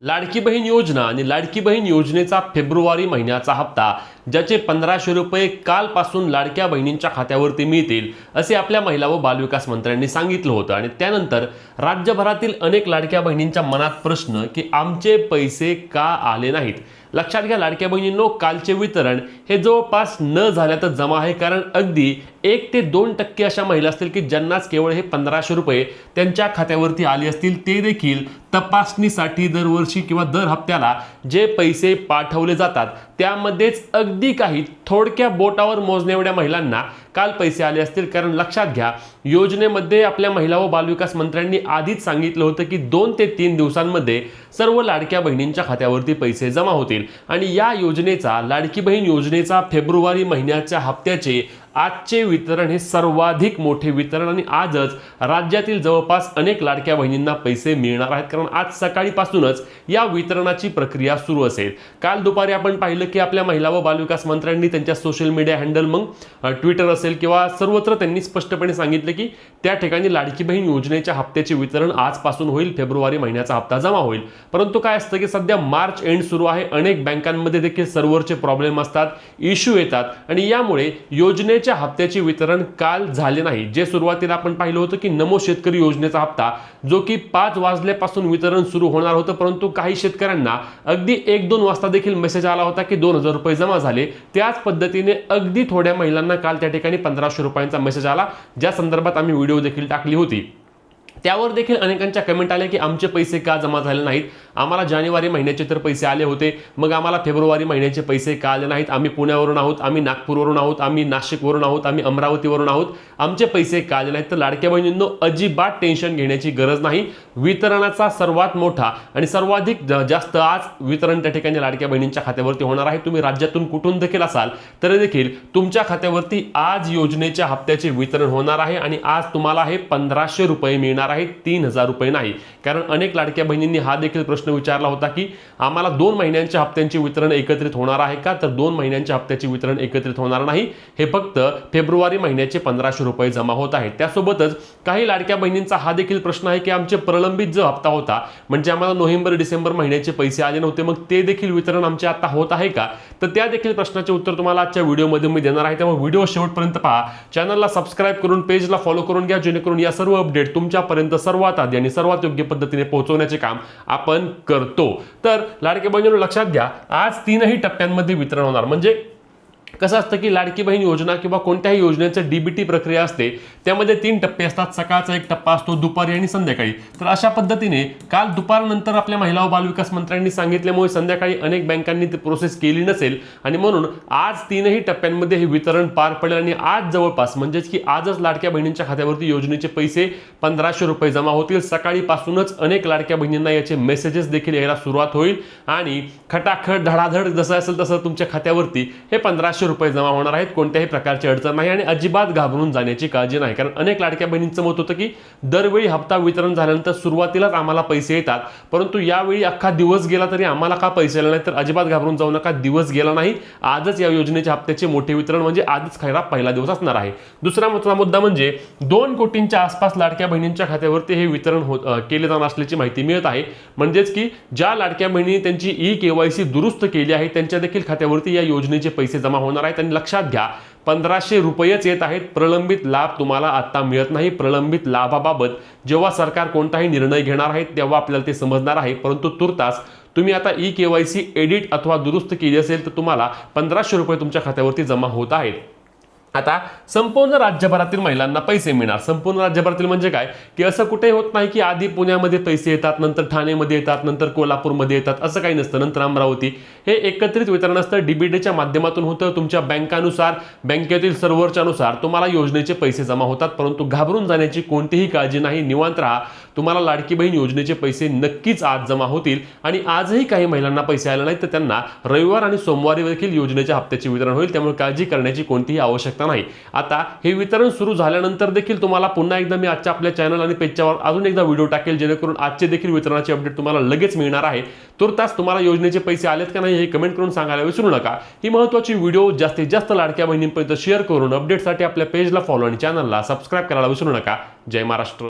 लाडकी बहीण योजना आणि लाडकी बहीण योजनेचा फेब्रुवारी महिन्याचा हप्ता ज्याचे 1500 रुपये कालपासून लाडक्या बहिणींच्या खात्यावरती मिळतील असे आपल्या महिला व बालविकास मंत्र्यांनी सांगितलं होतं। आणि त्यानंतर राज्यभरातील अनेक लाडक्या बहिणींच्या मनात प्रश्न की आमचे पैसे का आले नाहीत। लक्षात घ्या लाडक्या बहिणींनो, कालचे वितरण हे जवळपास न झाल्यातच जमा आहे, कारण अगदी 1 ते 2% अशा महिला असतील की ज्यांनाच केवळ हे 1500 रुपये त्यांच्या खात्यावरती आले असतील, ते देखील तपासणीसाठी दरवर्षी किंवा दर हप्त्याला जे पैसे पाठवले जातात त्यामध्येच अगदी काही थोडक्या बोटावर मोजण्या एवढ्या महिलांना काल पैसे आले असतील। कारण लक्षात घ्या योजनेमध्ये आपल्या महिला व बालविकास मंत्र्यांनी आधीच सांगितलं होतं की 2 ते 3 दिवसांमध्ये सर्व लाडक्या बहिणींच्या खात्यावरती पैसे जमा होतील आणि या योजनेचा लाडकी बहीण योजनेचा फेब्रुवारी महिन्याच्या हप्त्याचे आजचे वितरण हे सर्वाधिक मोठे वितरण आणि आजच राज्यातील जवळपास अनेक लाडक्या बहिणींना पैसे मिळणार आहेत, कारण आज सकाळीपासूनच या वितरणाची प्रक्रिया सुरू असेल। काल दुपारी आपण पाहिलं की आपल्या महिला व बालविकास मंत्र्यांनी त्यांच्या सोशल मीडिया हँडल मग ट्विटर असेल किंवा सर्वत्र त्यांनी स्पष्टपणे सांगितलं की त्या ठिकाणी लाडकी बहीण योजनेच्या हप्त्याचे वितरण आजपासून होईल, फेब्रुवारी महिन्याचा हप्ता जमा होईल। परंतु काय असतं की सध्या मार्च एंड सुरू आहे, अनेक बँकांमध्ये देखील सर्व्हरचे प्रॉब्लेम असतात, इश्यू येतात आणि यामुळे योजने हप्त्याचे वितरण काल झाले नाही। जे सुरुवातीला आपण पाहिलं होतं की नमो शेतकरी योजनेचा हप्ता जो की 5 वाजल्यापासून वितरण सुरू होणार होतं, परंतु काही शेतकऱ्यांना अगदी 1-2 वाजता देखील मेसेज आला होता की 2000 रुपये जमा झाले। त्याच पद्धतीने अगदी थोड्या महिलांना काल त्या ठिकाणी 1500 रुपयांचा मेसेज आला, ज्या संदर्भात आम्ही व्हिडिओ देखील टाकली होती। त्यावर देखील अनेकांच्या कमेंट आल्या की आमचे पैसे का जमा झाले नाहीत, आम्हाला जानेवारी महिन्याचे तर पैसे आले होते, मग आम्हाला फेब्रुवारी महिन्याचे पैसे का आले नाहीत, आम्ही पुण्यावरून आहोत, आम्ही नागपूरवरून आहोत, आम्ही नाशिकवरून आहोत, आम्ही अमरावतीवरून आहोत, आमचे पैसे का आले नाहीत। तर लाडक्या बहिणींनो अजिबात टेन्शन घेण्याची गरज नाही। वितरणाचा सर्वात मोठा आणि सर्वाधिक जास्त आज वितरण त्या ठिकाणी लाडक्या बहिणींच्या खात्यावरती होणार आहे। तुम्ही राज्यातून कुठून देखील असाल तरी देखील तुमच्या खात्यावरती आज योजनेच्या हप्त्याचे वितरण होणार आहे आणि आज तुम्हाला हे 1500 रुपये मिळणार आहे, 3000 रुपये नाही। कारण अनेक लाडक्या बहिणींनी हा देखील प्रश्न विचारला होता की आम्हाला 2 महिन्यांच्या हप्त्यांचे वितरण एकत्रित होणार आहे का, तर 2 महिन्यांच्या हप्त्याचे वितरण एकत्रित होणार नाही, हे फक्त फेब्रुवारी महिन्याचे 1500 रुपये जमा होत आहेत। त्यासोबतच काही लाडक्या बहिणींचा हा देखील प्रश्न आहे की आमचे प्रलंबित जो हप्ता होता, म्हणजे आम्हाला नोव्हेंबर डिसेंबर महिन्याचे पैसे आले नव्हते, मग ते देखील वितरण आमचे आता होत आहे का, तर त्या देखील प्रश्नाचे उत्तर तुम्हाला आजच्या व्हिडिओमध्ये मी देणार आहे। त्यामुळे व्हिडिओ शेवटपर्यंत पहा, चॅनलला सबस्क्राइब करून पेजला फॉलो करून घ्या, जेणेकरून या सर्व अपडेट तुमच्यापर्यंत सर्वात आधी आणि सर्वात योग्य पद्धतीने पोहोचवण्याचे काम आपण करतो। तर लाडक्या बहिणींनो लक्षात घ्या, आज 3ही टप्प्यांमध्ये वितरण होणार। म्हणजे कसं असतं की लाडकी बहीण योजना किंवा कोणत्याही योजनेचं डीबीटी प्रक्रिया असते, त्यामध्ये 3 टप्पे असतात। सकाळचा एक टप्पा असतो, दुपारी आणि संध्याकाळी। तर अशा पद्धतीने काल दुपारनंतर आपल्या महिला व बालविकास मंत्र्यांनी सांगितल्यामुळे संध्याकाळी अनेक बँकांनी ती प्रोसेस केली नसेल आणि म्हणून आज 3ही टप्प्यांमध्ये हे वितरण पार पडेल आणि आज जवळपास म्हणजेच की आजच लाडक्या बहिणींच्या खात्यावरती योजनेचे पैसे 1500 रुपये जमा होतील। सकाळीपासूनच अनेक लाडक्या बहिणींना याचे मेसेजेस देखील यायला सुरुवात होईल आणि खटाखट धडाधड जसं असेल तसं तुमच्या खात्यावरती हे 1500 रुपये जमा होणार आहेत। कोणत्याही प्रकारची अडचण नाही आणि अजिबात घाबरून जाण्याची काळजी नाही, कारण अनेक लाडक्या बहिणींचं मत होतं की दरवेळी हप्ता वितरण झाल्यानंतर सुरुवातीलाच आम्हाला पैसे येतात, परंतु यावेळी अख्खा दिवस गेला तरी आम्हाला का पैसे आले नाही। तर अजिबात घाबरून जाऊ नका, दिवस गेला नाही, आजच या योजनेच्या हप्त्याचे मोठे वितरण म्हणजे आजच खरा पहिला दिवस असणार आहे। दुसरा महत्त्वाचा मुद्दा म्हणजे 2 कोटींच्या आसपास लाडक्या बहिणींच्या खात्यावरती हे वितरण केले जाणार असल्याची माहिती मिळत आहे। म्हणजेच की ज्या लाडक्या बहिणींनी त्यांची ई-केवायसी दुरुस्त केली आहे त्यांच्या देखील खात्यावरती या योजनेचे पैसे जमा होणार आहेत। आणि लक्षात घ्या 1500 रुपयेच येत आहेत, प्रलंबित लाभ तुम्हाला आता मिळत नाही। प्रलंबित लाभाबाबत जेव्हा सरकार कोणताही निर्णय घेणार आहे तेव्हा आपल्याला ते समजणार आहे, परंतु तुर्तास तुम्ही आता ई-केवायसी एडिट अथवा दुरुस्त केली असेल तर तुम्हाला 1500 रुपये तुमच्या खात्यावरती जमा होत आहेत। आता संपूर्ण राज्यभरातील महिलांना पैसे मिळणार। संपूर्ण राज्यभरातील म्हणजे काय की असं कुठे होत नाही की आधी पुण्यामध्ये पैसे येतात, नंतर ठाणेमध्ये येतात, नंतर कोल्हापूरमध्ये येतात, असं काही नसतं, नंतर अमरावती। हे एकत्रित वितरण असतं, डीबीटीच्या माध्यमातून होतं। तुमच्या बँकानुसार, बँकेतील सर्व्हरच्या नुसार तुम्हाला योजनेचे पैसे जमा होतात, परंतु घाबरून जाण्याची कोणतीही काळजी नाही, निवांत राहा। तुम्हाला लाडकी बहीण योजनेचे पैसे नक्कीच आज जमा होतील आणि आजही काही महिलांना पैसे आले नाहीत तर त्यांना रविवार आणि सोमवारी देखील योजनेच्या हप्त्याचे वितरण होईल, त्यामुळे काळजी करण्याची कोणतीही आवश्यकता नाही। आता हे वितरण सुरू झाल्यानंतर देखील तुम्हाला पुन्हा एकदा मी आजच्या आपल्या चॅनल आणि पेजवर अजून एकदा व्हिडिओ टाकेल, जेणेकरून आजचे देखील वितरणाचे अपडेट तुम्हाला लगेच मिळणार आहे। तुर्तास तुम्हाला योजनेचे पैसे आलेत का नाही हे कमेंट करून सांगायला विसरू नका। ही महत्त्वाची व्हिडिओ जास्तीत जास्त लाडक्या बहिणींपर्यंत शेअर करून अपडेटसाठी आपल्या पेजला फॉलो आणि चॅनलला सबस्क्राइब करायला विसरू नका। जय महाराष्ट्र।